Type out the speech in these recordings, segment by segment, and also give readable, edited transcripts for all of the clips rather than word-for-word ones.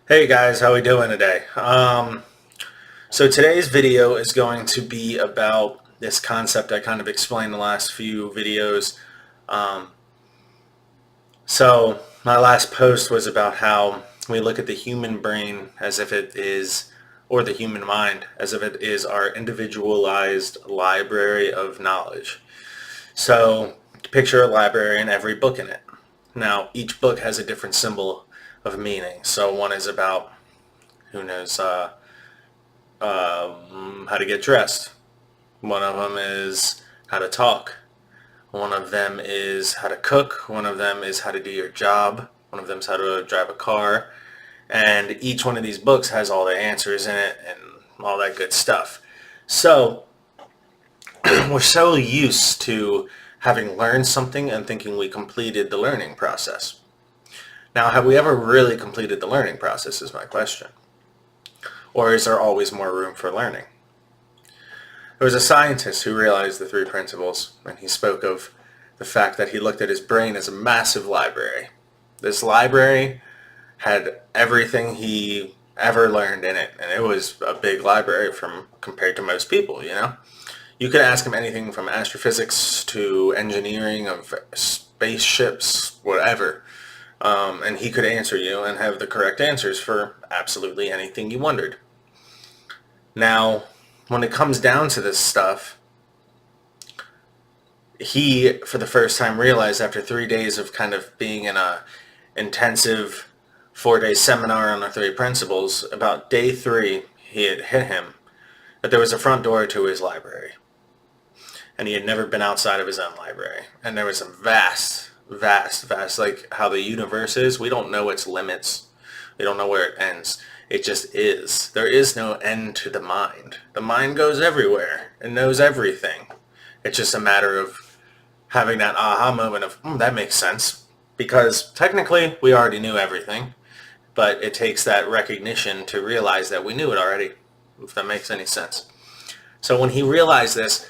Hey guys, how we doing today? So today's video is going to be about this concept I kind of explained in the last few videos. Um, so my last post was about how we look at the human brain as if it is, or the human mind, as if it is our individualized library of knowledge. So picture a library and every book in it. Now each book has a different symbol of meaning. So one is about, who knows, how to get dressed. One of them is how to talk. One of them is how to cook. One of them is how to do your job. One of them is how to drive a car. And each one of these books has all the answers in it and all that good stuff. So we're so used to having learned something and thinking we completed the learning process. Now, have we ever really completed the learning process is my question. Or is there always more room for learning? There was a scientist who realized the three principles, and he spoke of the fact that he looked at his brain as a massive library. This library had everything he ever learned in it, and it was a big library from compared to most people, you know? You could ask him anything from astrophysics to engineering of spaceships, whatever, and he could answer you and have the correct answers for absolutely anything you wondered. Now, when it comes down to this stuff, he, for the first time, realized after 3 days of kind of being in a intensive 4-day seminar on the three principles, about day 3, he had hit him that there was a front door to his library. And he had never been outside of his own library. And there was a vast, like how the universe is, we don't know its limits. We don't know where it ends. It just is. There is no end to the mind. The mind goes everywhere and knows everything. It's just a matter of having that aha moment of, that makes sense. Because technically, we already knew everything. But it takes that recognition to realize that we knew it already, if that makes any sense. So when he realized this,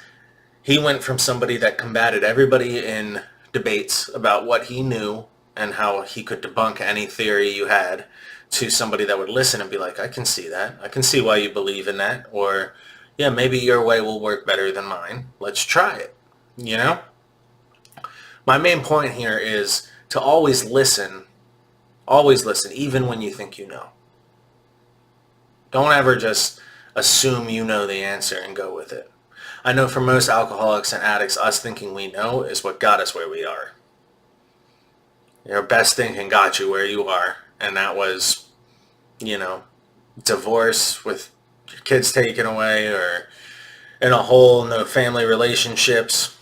he went from somebody that combated everybody in debates about what he knew and how he could debunk any theory you had, to somebody that would listen and be like, I can see that. I can see why you believe in that. Or, yeah, maybe your way will work better than mine. Let's try it. You know? My main point here is to always listen, even when you think you know. Don't ever just assume you know the answer and go with it. I know for most alcoholics and addicts, us thinking we know is what got us where we are. Your best thinking got you where you are, and that was, divorce with your kids taken away, or in a hole, no family relationships,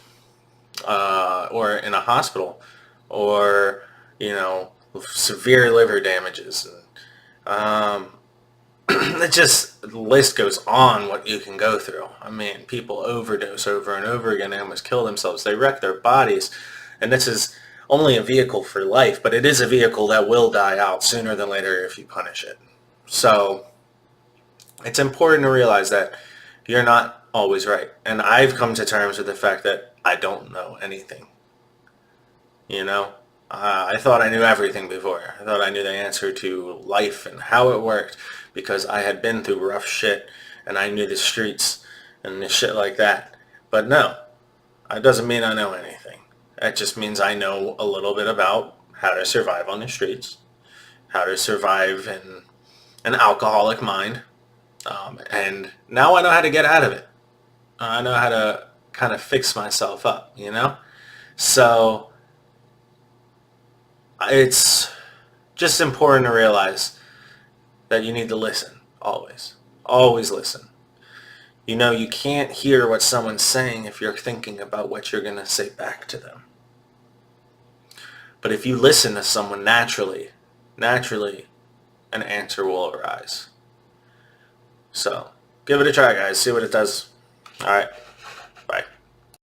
or in a hospital, or, severe liver damages. It just, the list goes on what you can go through. I mean, people overdose over and over again. They almost kill themselves. They wreck their bodies. And this is only a vehicle for life, but it is a vehicle that will die out sooner than later if you punish it. So it's important to realize that you're not always right. And I've come to terms with the fact that I don't know anything. I thought I knew everything before. I thought I knew the answer to life and how it worked because I had been through rough shit and I knew the streets and the shit like that. But no, that doesn't mean I know anything. That just means I know a little bit about how to survive on the streets, how to survive in an alcoholic mind, and now I know how to get out of it. I know how to kind of fix myself up, So it's just important to realize that you need to listen, always. Always listen. You can't hear what someone's saying if you're thinking about what you're going to say back to them. But if you listen to someone naturally, an answer will arise. So, give it a try, guys. See what it does. All right.